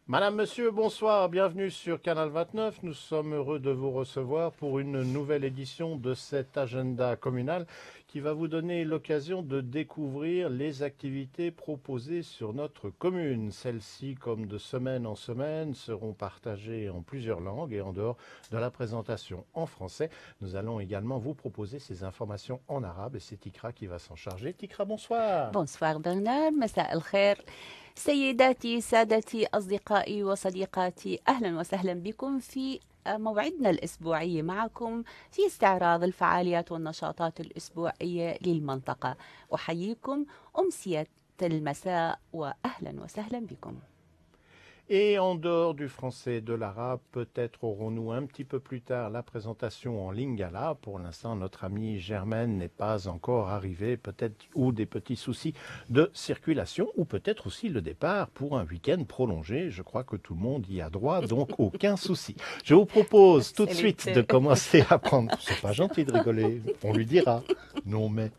Madame, Monsieur, bonsoir, bienvenue sur Canal 29. Nous sommes heureux de vous recevoir pour une nouvelle édition de cet agenda communal qui va vous donner l'occasion de découvrir les activités proposées sur notre commune. Celles-ci, comme de semaine en semaine, seront partagées en plusieurs langues et en dehors de la présentation en français. Nous allons également vous proposer ces informations en arabe et c'est Tikra qui va s'en charger. Tikra, bonsoir. Bonsoir Bernard, مساء الخير سيداتي سادتي أصدقائي وصديقاتي أهلا وسهلا بكم في موعدنا الأسبوعي معكم في استعراض الفعاليات والنشاطات الأسبوعية للمنطقة. أحييكم أمسية المساء وأهلا وسهلا بكم. Et en dehors du français et de l'arabe, peut-être aurons-nous un petit peu plus tard la présentation en lingala. Pour l'instant, notre amie Germaine n'est pas encore arrivée, peut-être ou des petits soucis de circulation, ou peut-être aussi le départ pour un week-end prolongé. Je crois que tout le monde y a droit, donc aucun souci. Je vous propose tout de suite de commencer à prendre... C'est pas gentil de rigoler, on lui dira. Non mais...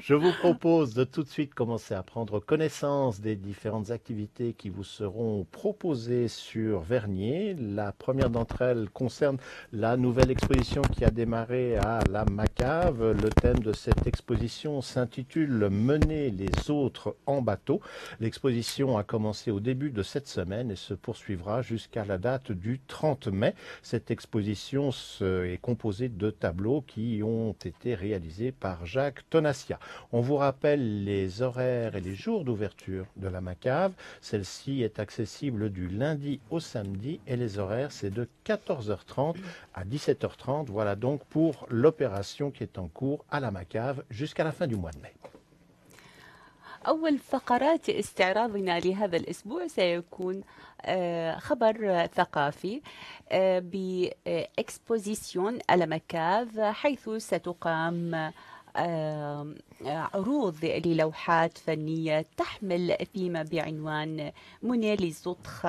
Je vous propose de tout de suite commencer à prendre connaissance des différentes activités qui vous seront proposées sur Vernier. La première d'entre elles concerne la nouvelle exposition qui a démarré à la Macave. Le thème de cette exposition s'intitule « Mener les autres en bateau ». L'exposition a commencé au début de cette semaine et se poursuivra jusqu'à la date du 30 mai. Cette exposition est composée de tableaux qui ont été réalisés par Jacques Tonassia. On vous rappelle les horaires et les jours d'ouverture de la Macave. Celle-ci est accessible du lundi au samedi et les horaires c'est de 14h30 à 17h30. Voilà donc pour l'opération qui est en cours à la Macave jusqu'à la fin du mois de mai. أول فقرات استعراضنا لهذا الأسبوع سيكون خبر ثقافي بإكسبوزيسيون على مكاف، حيث ستقام عروض للوحات فنية تحمل ثيمة بعنوان مني لزوتخ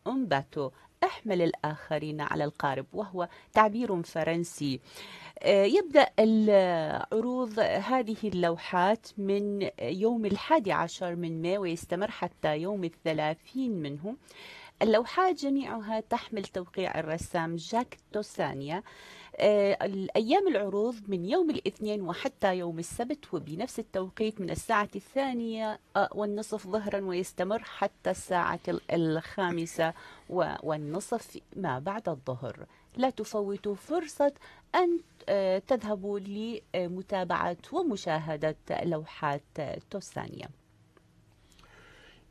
أمباتو، احمل الآخرين على القارب، وهو تعبير فرنسي. يبدأ العروض هذه اللوحات من يوم 11 من مايو ويستمر حتى يوم 30 منه. اللوحات جميعها تحمل توقيع الرسام جاك توسانيا. الأيام العروض من يوم الاثنين وحتى يوم السبت وبنفس التوقيت من الساعة 2:30 ظهرا ويستمر حتى الساعة 5:30 ما بعد الظهر. لا تفوتوا فرصة أن تذهبوا لمتابعة ومشاهدة لوحات توسانيا.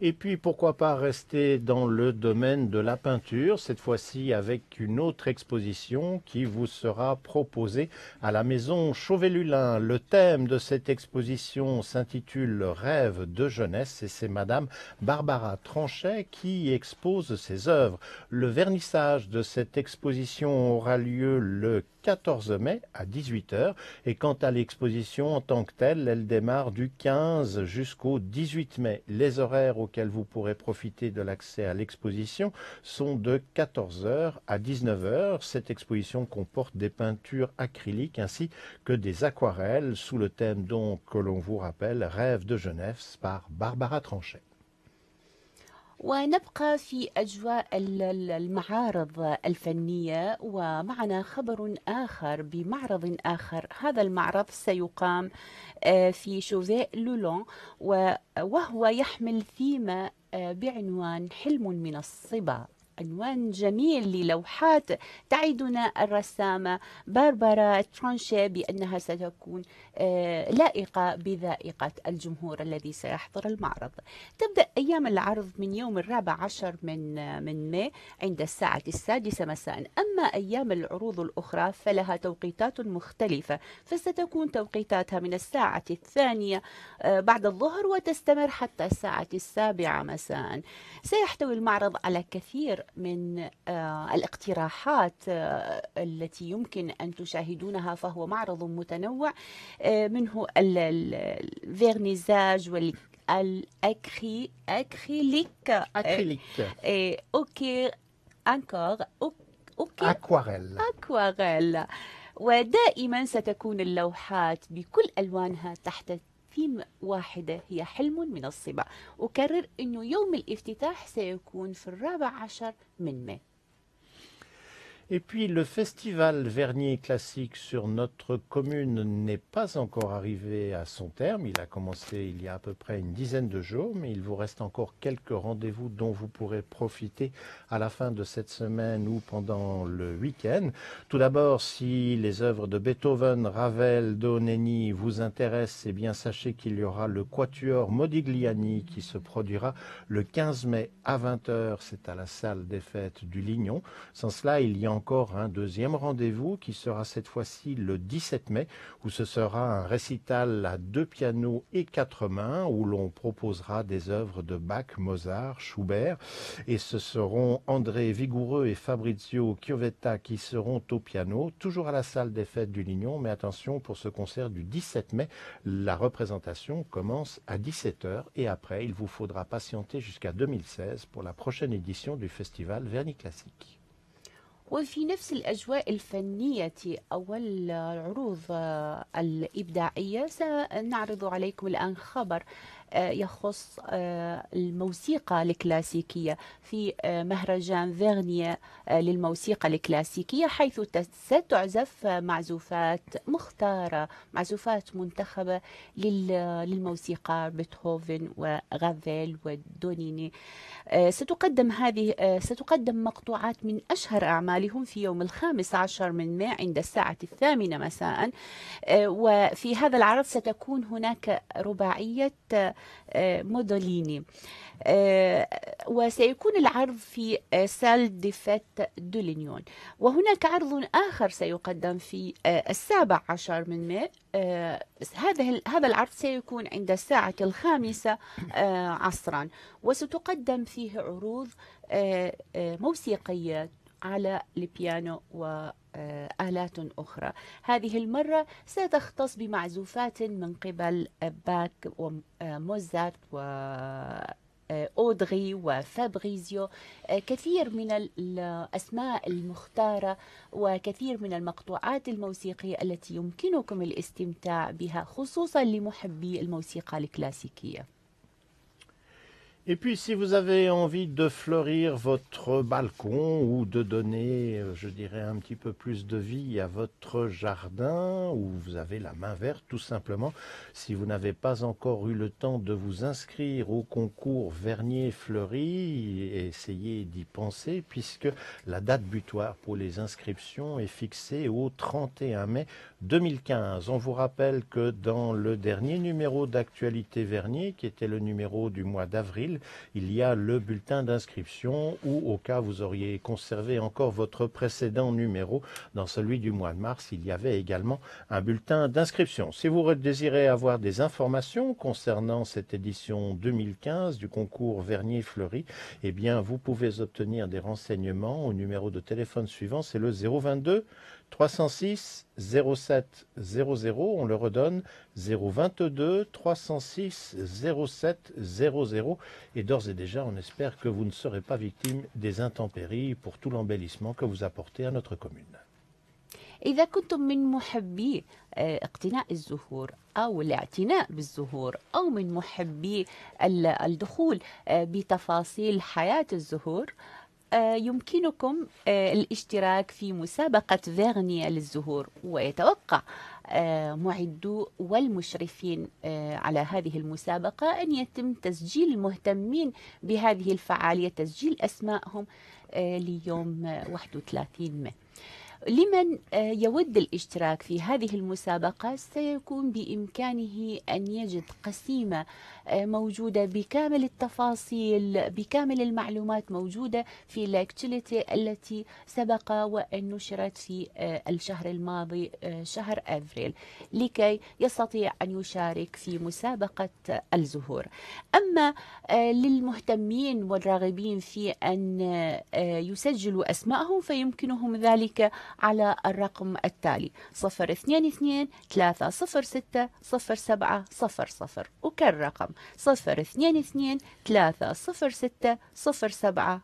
Et puis, pourquoi pas rester dans le domaine de la peinture, cette fois-ci avec une autre exposition qui vous sera proposée à la maison Chauvet-Lulin. Le thème de cette exposition s'intitule « Rêve de jeunesse » et c'est Madame Barbara Tranchet qui expose ses œuvres. Le vernissage de cette exposition aura lieu le 14 mai à 18h et quant à l'exposition en tant que telle, elle démarre du 15 jusqu'au 18 mai. Les horaires auxquels vous pourrez profiter de l'accès à l'exposition sont de 14h à 19h. Cette exposition comporte des peintures acryliques ainsi que des aquarelles sous le thème donc que l'on vous rappelle Rêve de jeunesse par Barbara Tranchet. ونبقى في أجواء المعارض الفنية ومعنا خبر آخر بمعرض آخر. هذا المعرض سيقام في شوفي لولون وهو يحمل ثيمة بعنوان حلم من الصبا، عنوان جميل للوحات تعدنا الرسامة باربارا ترانشي بأنها ستكون لائقة بذائقة الجمهور الذي سيحضر المعرض. تبدأ أيام العرض من يوم 14 من ماي عند الساعة 6 مساء. أما أيام العروض الأخرى فلها توقيتات مختلفة، فستكون توقيتاتها من الساعة 2 بعد الظهر وتستمر حتى الساعة 7 مساء. سيحتوي المعرض على كثير من الاقتراحات التي يمكن أن تشاهدونها، فهو معرض متنوع منه الفيرنيزاج والأكريليك أوكي أنكور أوكي أكواريل. ودائما ستكون اللوحات بكل ألوانها تحت ثيم واحدة هي حلم من الصبا. أكرر أنه يوم الافتتاح سيكون في 14 من ماي. Et puis le festival Vernier classique sur notre commune n'est pas encore arrivé à son terme. Il a commencé il y a à peu près une dizaine de jours, mais il vous reste encore quelques rendez-vous dont vous pourrez profiter à la fin de cette semaine ou pendant le week-end. Tout d'abord, si les œuvres de Beethoven, Ravel, Donnini vous intéressent, eh bien sachez qu'il y aura le Quatuor Modigliani qui se produira le 15 mai à 20h. C'est à la salle des fêtes du Lignon. Sans cela, il y a encore un deuxième rendez-vous qui sera cette fois-ci le 17 mai où ce sera un récital à 2 pianos et 4 mains où l'on proposera des œuvres de Bach, Mozart, Schubert et ce seront André Vigoureux et Fabrizio Chiovetta qui seront au piano, toujours à la salle des fêtes du Lignon, mais attention pour ce concert du 17 mai, la représentation commence à 17h et après il vous faudra patienter jusqu'à 2016 pour la prochaine édition du festival Vernier Classique. وفي نفس الأجواء الفنية أو العروض الإبداعية سنعرض عليكم الآن خبر يخص الموسيقى الكلاسيكية في مهرجان فيرنيا للموسيقى الكلاسيكية، حيث ستعزف معزوفات مختارة، معزوفات منتخبة للموسيقار بيتهوفن ورافيل ودونيني. ستقدم مقطوعات من أشهر أعمالهم في يوم 15 من ماي عند الساعة 8 مساء. وفي هذا العرض ستكون هناك رباعية مودوليني، وسيكون العرض في سال دي فيت دو لينيون. وهناك عرض آخر سيقدم في 17 من ماي. هذا العرض سيكون عند الساعة 5 عصرا، وستقدم فيه عروض موسيقية على البيانو وآلات أخرى. هذه المرة ستختص بمعزوفات من قبل باك وموزارت وأودغي وفابريزيو، كثير من الأسماء المختارة وكثير من المقطوعات الموسيقية التي يمكنكم الاستمتاع بها خصوصا لمحبي الموسيقى الكلاسيكية. Et puis, si vous avez envie de fleurir votre balcon ou de donner, je dirais, un petit peu plus de vie à votre jardin, ou vous avez la main verte tout simplement, si vous n'avez pas encore eu le temps de vous inscrire au concours Vernier Fleuri, essayez d'y penser, puisque la date butoir pour les inscriptions est fixée au 31 mai 2015. On vous rappelle que dans le dernier numéro d'Actualité Vernier, qui était le numéro du mois d'avril, il y a le bulletin d'inscription où, au cas où vous auriez conservé encore votre précédent numéro, dans celui du mois de mars, il y avait également un bulletin d'inscription. Si vous désirez avoir des informations concernant cette édition 2015 du concours Vernier Fleuri, eh bien, vous pouvez obtenir des renseignements au numéro de téléphone suivant, c'est le 022 306 07 00, on le redonne, 022 306 07 00, et d'ores et déjà on espère que vous ne serez pas victime des intempéries pour tout l'embellissement que vous apportez à notre commune. إذا كنتم من محبي اقتناء الزهور أو الاعتناء بالزهور أو من محبي الدخول بتفاصيل حياة الزهور، يمكنكم الاشتراك في مسابقة فيرنيا للزهور. ويتوقع معدو والمشرفين على هذه المسابقة أن يتم تسجيل المهتمين بهذه الفعالية، تسجيل أسمائهم ليوم 31 ماي. لمن يود الاشتراك في هذه المسابقة سيكون بإمكانه أن يجد قسيمة موجودة بكامل التفاصيل، بكامل المعلومات موجودة في لاكتيليتي التي سبق وأن نشرت في الشهر الماضي شهر أفريل، لكي يستطيع أن يشارك في مسابقة الزهور. أما للمهتمين والراغبين في أن يسجلوا أسمائهم فيمكنهم ذلك على الرقم التالي 022 306 0700. وكالرقم رقم 022 306 0700.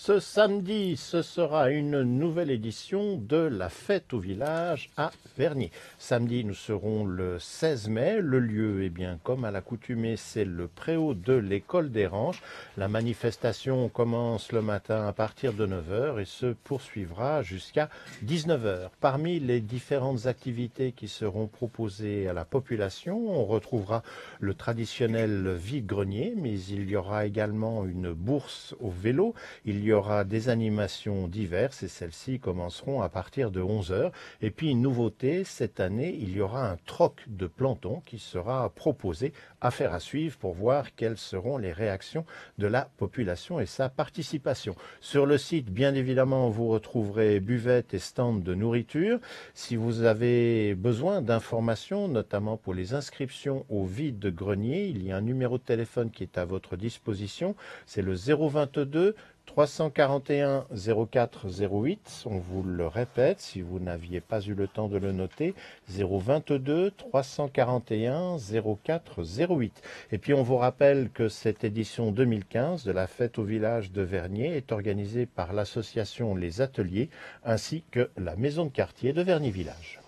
Ce samedi, ce sera une nouvelle édition de la fête au village à Vernier. Samedi, nous serons le 16 mai. Le lieu, eh bien, comme à l'accoutumée, c'est le préau de l'école des Ranches. La manifestation commence le matin à partir de 9 heures et se poursuivra jusqu'à 19 heures. Parmi les différentes activités qui seront proposées à la population, on retrouvera le traditionnel vide-grenier, mais il y aura également une bourse au vélo. Il y aura des animations diverses et celles-ci commenceront à partir de 11 heures. Et puis une nouveauté, cette année, il y aura un troc de planton qui sera proposé, affaire à suivre pour voir quelles seront les réactions de la population et sa participation. Sur le site, bien évidemment, vous retrouverez buvettes et stands de nourriture. Si vous avez besoin d'informations, notamment pour les inscriptions au vide-grenier, il y a un numéro de téléphone qui est à votre disposition. C'est le 022 341 04 08, on vous le répète si vous n'aviez pas eu le temps de le noter, 022 341 04 08. Et puis on vous rappelle que cette édition 2015 de la fête au village de Vernier est organisée par l'association Les Ateliers ainsi que la maison de quartier de Vernier Village.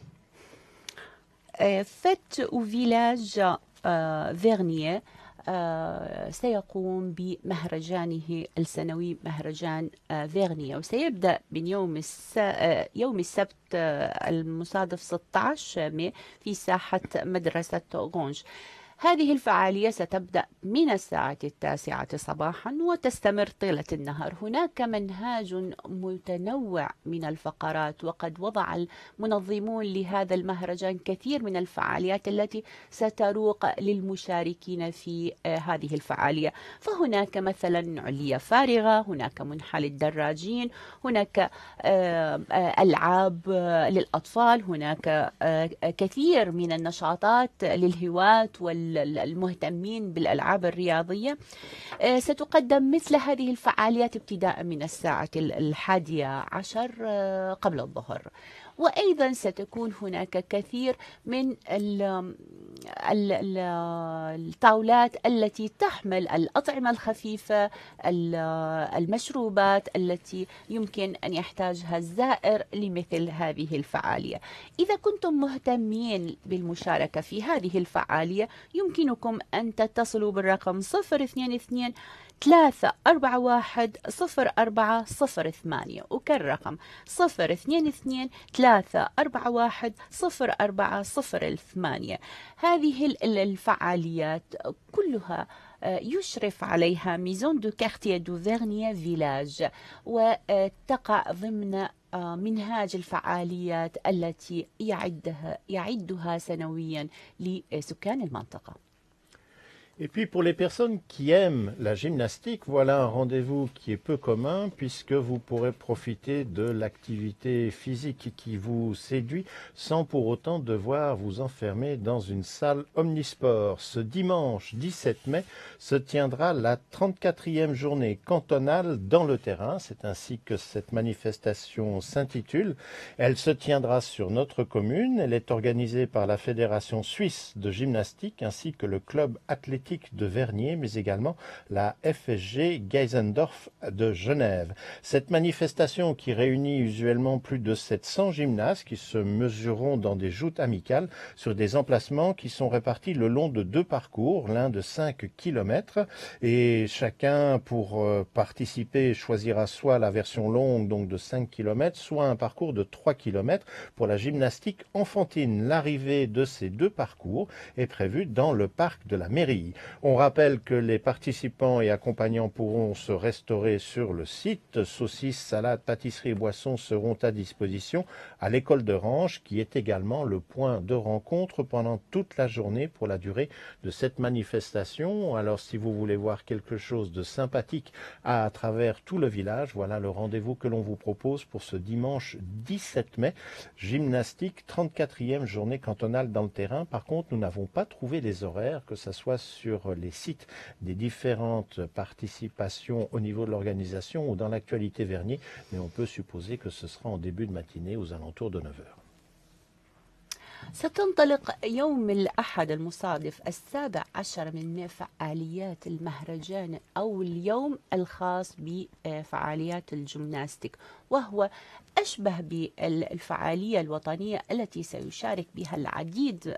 fête au village فيرنيا سيقوم بمهرجانه السنوي مهرجان فيرنيا وسيبدأ من يوم السبت المصادف 16 ماي في ساحة مدرسة غونج. هذه الفعالية ستبدأ من الساعة 9 صباحا وتستمر طيلة النهار. هناك منهاج متنوع من الفقرات، وقد وضع المنظمون لهذا المهرجان كثير من الفعاليات التي ستروق للمشاركين في هذه الفعالية. فهناك مثلا علية فارغة، هناك منحى للدراجين، هناك ألعاب للأطفال، هناك كثير من النشاطات للهواة والمهتمين بالألعاب الرياضية. ستقدم مثل هذه الفعاليات ابتداء من الساعة 11 قبل الظهر. وأيضا ستكون هناك كثير من الطاولات التي تحمل الأطعمة الخفيفة، المشروبات التي يمكن أن يحتاجها الزائر لمثل هذه الفعالية. إذا كنتم مهتمين بالمشاركة في هذه الفعالية يمكنكم أن تتصلوا بالرقم 022 341 0408. وكالرقم 022 341 0408. هذه الفعاليات كلها يشرف عليها ميزون دو كارتيه دو فيرنيا فيلاج، وتقع ضمن منهاج الفعاليات التي يعدها سنويا لسكان المنطقة. Et puis pour les personnes qui aiment la gymnastique, voilà un rendez-vous qui est peu commun puisque vous pourrez profiter de l'activité physique qui vous séduit sans pour autant devoir vous enfermer dans une salle omnisport. Ce dimanche 17 mai se tiendra la 34e journée cantonale dans le terrain. C'est ainsi que cette manifestation s'intitule. Elle se tiendra sur notre commune. Elle est organisée par la Fédération suisse de gymnastique ainsi que le club athlétique de Vernier, mais également la FSG Geisendorf de Genève. Cette manifestation qui réunit usuellement plus de 700 gymnastes qui se mesureront dans des joutes amicales sur des emplacements qui sont répartis le long de 2 parcours, l'un de 5 km, et chacun pour participer choisira soit la version longue, donc de 5 km, soit un parcours de 3 km pour la gymnastique enfantine. L'arrivée de ces 2 parcours est prévue dans le parc de la mairie. On rappelle que les participants et accompagnants pourront se restaurer sur le site. Saucisses, salades, pâtisseries et boissons seront à disposition à l'école de Ranches, qui est également le point de rencontre pendant toute la journée pour la durée de cette manifestation. Alors si vous voulez voir quelque chose de sympathique à travers tout le village, voilà le rendez-vous que l'on vous propose pour ce dimanche 17 mai. Gymnastique, 34e journée cantonale dans le terrain. Par contre, nous n'avons pas trouvé les horaires, que ce soit sur les sites des différentes participations au niveau de l'organisation ou dans l'actualité Vernier, mais on peut supposer que ce sera en début de matinée aux alentours de 9 heures. ستنطلق يوم الأحد المصادف 17 من فعاليات المهرجان أو اليوم الخاص بفعاليات الجمناستيك، وهو أشبه بالفعالية الوطنية التي سيشارك بها العديد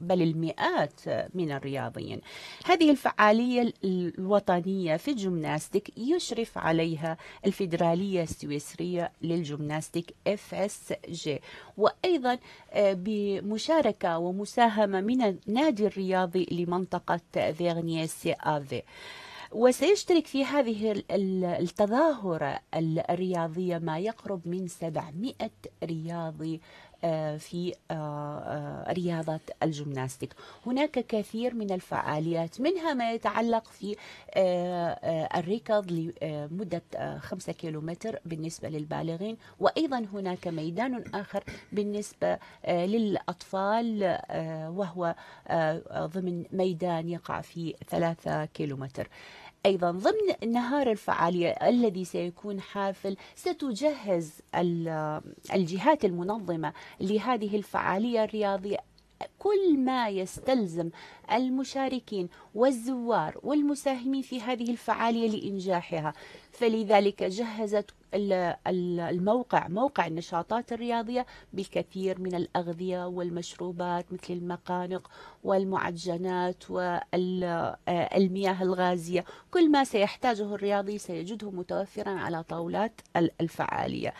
بل المئات من الرياضيين. هذه الفعالية الوطنية في الجمناستيك يشرف عليها الفيدرالية السويسرية للجمناستيك FSG، وأيضا بمشاركة ومساهمة من النادي الرياضي لمنطقة فيغنية CAV. وسيشترك في هذه التظاهرة الرياضية ما يقرب من 700 رياضي في رياضة الجمناستيك. هناك كثير من الفعاليات، منها ما يتعلق في الركض لمدة 5 كيلومتر بالنسبة للبالغين، وأيضا هناك ميدان آخر بالنسبة للأطفال وهو ضمن ميدان يقع في 3 كيلومتر. أيضا ضمن نهار الفعالية الذي سيكون حافل، ستجهز الجهات المنظمة لهذه الفعالية الرياضية كل ما يستلزم المشاركين والزوار والمساهمين في هذه الفعالية لإنجاحها. فلذلك جهزت موقع النشاطات الرياضية بالكثير من الأغذية والمشروبات مثل المقانق والمعجنات والمياه الغازية. كل ما سيحتاجه الرياضي سيجده متوفرا على طاولات الفعالية.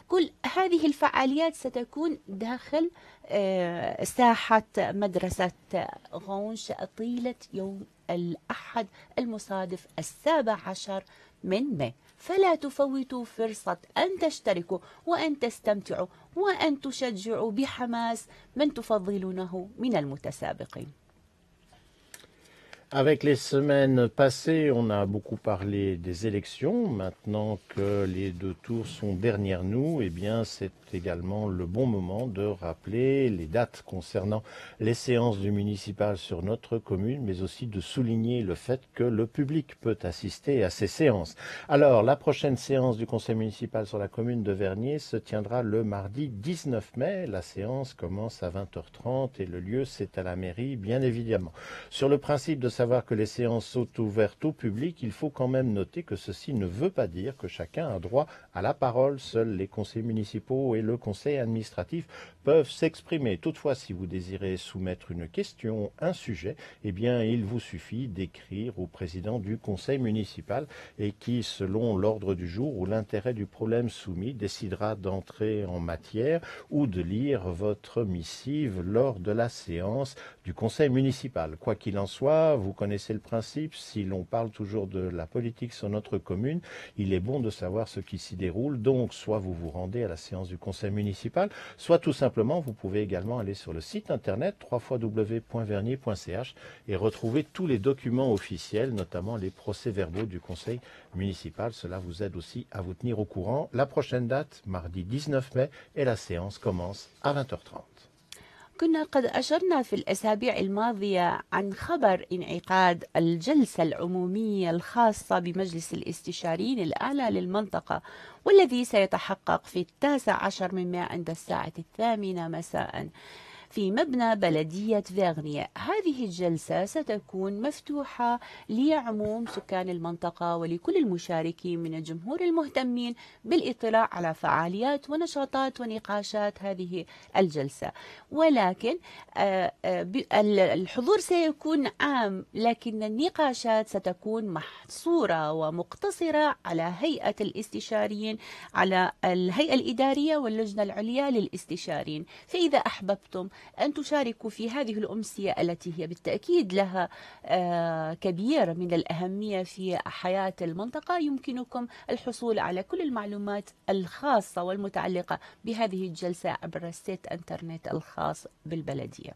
كل هذه الفعاليات ستكون داخل ساحة مدرسة غونش طيلة يوم الأحد المصادف 17 من ماي. فلا تفوتوا فرصة أن تشتركوا وأن تستمتعوا وأن تشجعوا بحماس من تفضلونه من المتسابقين. Avec les semaines passées, on a beaucoup parlé des élections. Maintenant que les 2 tours sont derrière nous, eh bien, c'est également le bon moment de rappeler les dates concernant les séances du municipal sur notre commune, mais aussi de souligner le fait que le public peut assister à ces séances. Alors, la prochaine séance du conseil municipal sur la commune de Vernier se tiendra le mardi 19 mai. La séance commence à 20h30 et le lieu, c'est à la mairie, bien évidemment. Sur le principe de savoir que les séances sont ouvertes au public, il faut quand même noter que ceci ne veut pas dire que chacun a droit à la parole. Seuls les conseils municipaux et le conseil administratif peuvent s'exprimer. Toutefois, si vous désirez soumettre une question, un sujet, eh bien, il vous suffit d'écrire au président du conseil municipal et qui, selon l'ordre du jour ou l'intérêt du problème soumis, décidera d'entrer en matière ou de lire votre missive lors de la séance du conseil municipal. Quoi qu'il en soit, vous connaissez le principe, si l'on parle toujours de la politique sur notre commune, il est bon de savoir ce qui s'y déroule. Donc, soit vous vous rendez à la séance du conseil municipal, soit tout simplement, vous pouvez également aller sur le site internet www.vernier.ch et retrouver tous les documents officiels, notamment les procès-verbaux du conseil municipal. Cela vous aide aussi à vous tenir au courant. La prochaine date, mardi 19 mai, et la séance commence à 20h30. كنا قد أشرنا في الأسابيع الماضية عن خبر انعقاد الجلسة العمومية الخاصة بمجلس الاستشاريين الأعلى للمنطقة، والذي سيتحقق في 19 من ماي عند الساعة 8 مساء في مبنى بلدية فيغنية. هذه الجلسة ستكون مفتوحة لعموم سكان المنطقة ولكل المشاركين من الجمهور المهتمين بالاطلاع على فعاليات ونشاطات ونقاشات هذه الجلسة. ولكن الحضور سيكون عام، لكن النقاشات ستكون محصورة ومقتصرة على هيئة الاستشاريين، على الهيئة الإدارية واللجنة العليا للاستشاريين. فإذا أحببتم أن تشاركوا في هذه الأمسية التي هي بالتأكيد لها كبير من الأهمية في حياة المنطقة، يمكنكم الحصول على كل المعلومات الخاصة والمتعلقة بهذه الجلسة عبر السيت انترنت الخاص بالبلدية.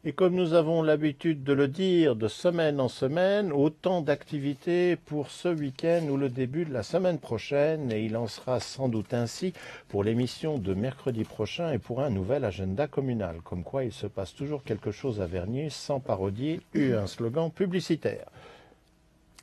Et comme nous avons l'habitude de le dire de semaine en semaine, autant d'activités pour ce week-end ou le début de la semaine prochaine, et il en sera sans doute ainsi pour l'émission de mercredi prochain et pour un nouvel agenda communal. Comme quoi il se passe toujours quelque chose à Vernier sans parodier un slogan publicitaire.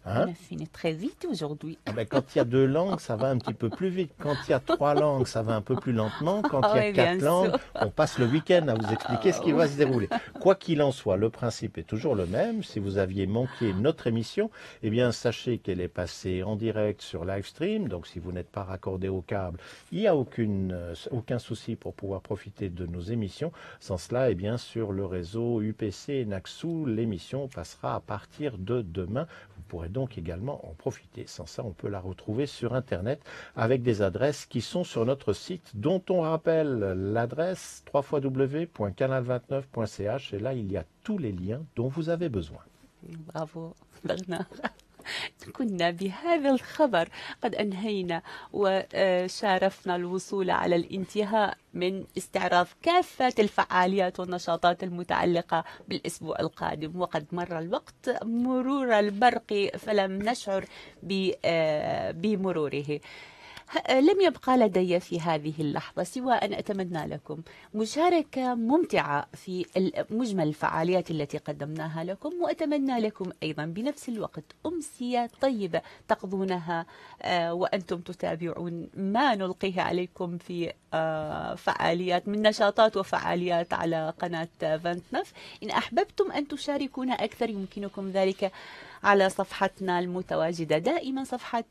Hein? On a fini très vite aujourd'hui. Ah ben, quand il y a 2 langues, ça va un petit peu plus vite. Quand il y a 3 langues, ça va un peu plus lentement. Quand Ah il y a oui, quatre bien langues, sûr. on passe le week-end à vous expliquer ce qui Oh, va se dérouler. Quoi qu'il en soit, le principe est toujours le même. Si vous aviez manqué notre émission, eh bien, sachez qu'elle est passée en direct sur Livestream. Donc, si vous n'êtes pas raccordé au câble, il n'y a aucun souci pour pouvoir profiter de nos émissions. Sans cela, eh bien, sur le réseau UPC et Naxou, l'émission passera à partir de demain. Vous pourrez donc également en profiter. Sans ça, on peut la retrouver sur Internet avec des adresses qui sont sur notre site, dont on rappelle l'adresse www.canal29.ch. Et là, il y a tous les liens dont vous avez besoin. برافو برنا. كنا بهذا الخبر قد أنهينا وشارفنا الوصول على الانتهاء من استعراض كافة الفعاليات والنشاطات المتعلقة بالأسبوع القادم، وقد مر الوقت مرور البرق فلم نشعر بمروره. لم يبقى لدي في هذه اللحظة سوى أن أتمنى لكم مشاركة ممتعة في مجمل الفعاليات التي قدمناها لكم، وأتمنى لكم أيضا بنفس الوقت أمسية طيبة تقضونها وأنتم تتابعون ما نلقيه عليكم في فعاليات من نشاطات وفعاليات على قناة 29. إن أحببتم أن تشاركونا أكثر يمكنكم ذلك على صفحتنا المتواجدة دائما، صفحة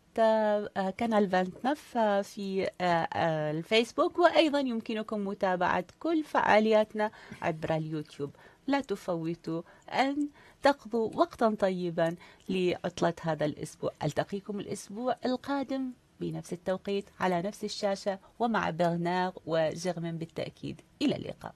كانال 29 في الفيسبوك، وأيضا يمكنكم متابعة كل فعالياتنا عبر اليوتيوب. لا تفوتوا أن تقضوا وقتا طيبا لعطلة هذا الأسبوع. ألتقيكم الأسبوع القادم بنفس التوقيت على نفس الشاشة ومع برنار وجرمن بالتأكيد. إلى اللقاء.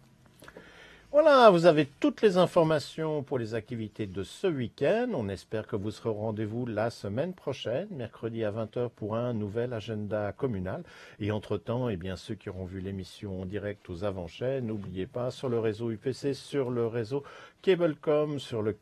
Voilà, vous avez toutes les informations pour les activités de ce week-end. On espère que vous serez au rendez-vous la semaine prochaine, mercredi à 20h pour un nouvel agenda communal. Et entre-temps, eh bien, ceux qui auront vu l'émission en direct aux avant-chaînes, n'oubliez pas, sur le réseau UPC, sur le réseau Cablecom, sur le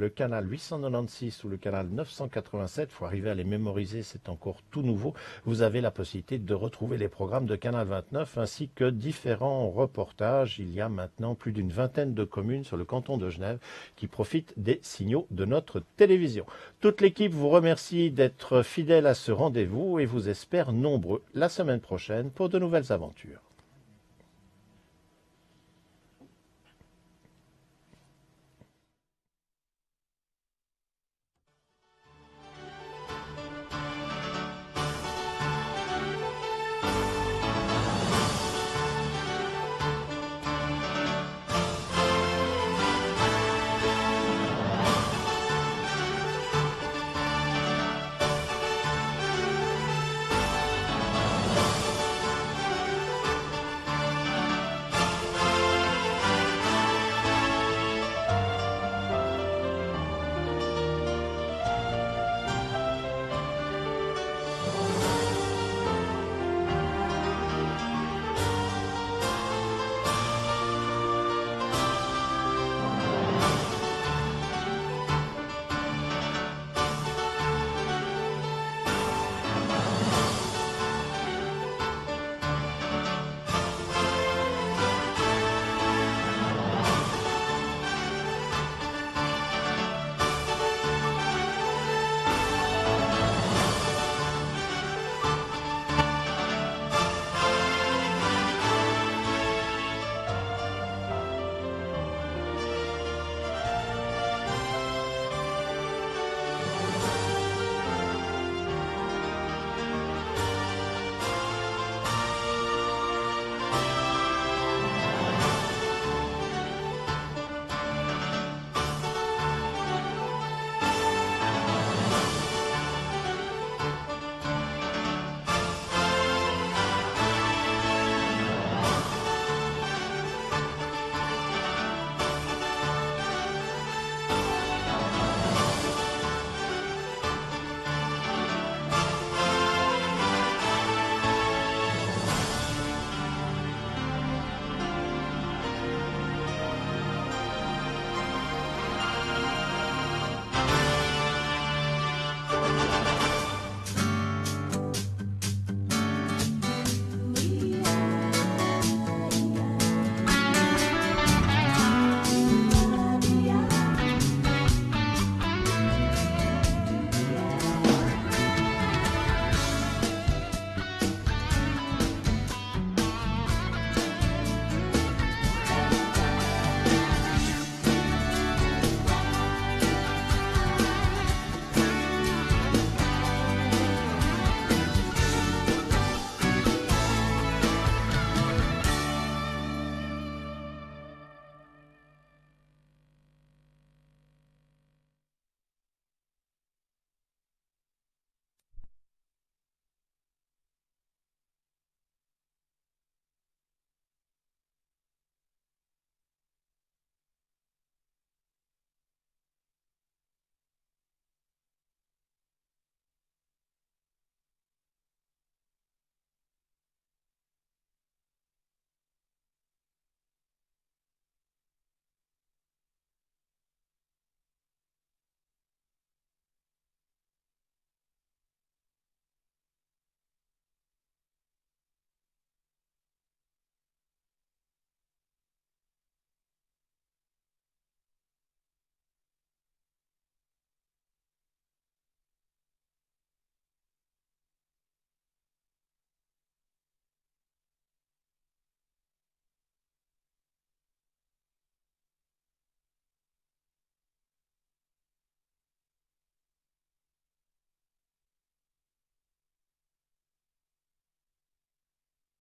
canal 896 ou le canal 987, il faut arriver à les mémoriser, c'est encore tout nouveau. Vous avez la possibilité de retrouver les programmes de Canal 29 ainsi que différents reportages. Il y a maintenant plus d'une vingtaine de communes sur le canton de Genève qui profitent des signaux de notre télévision. Toute l'équipe vous remercie d'être fidèle à ce rendez-vous et vous espère nombreux la semaine prochaine pour de nouvelles aventures.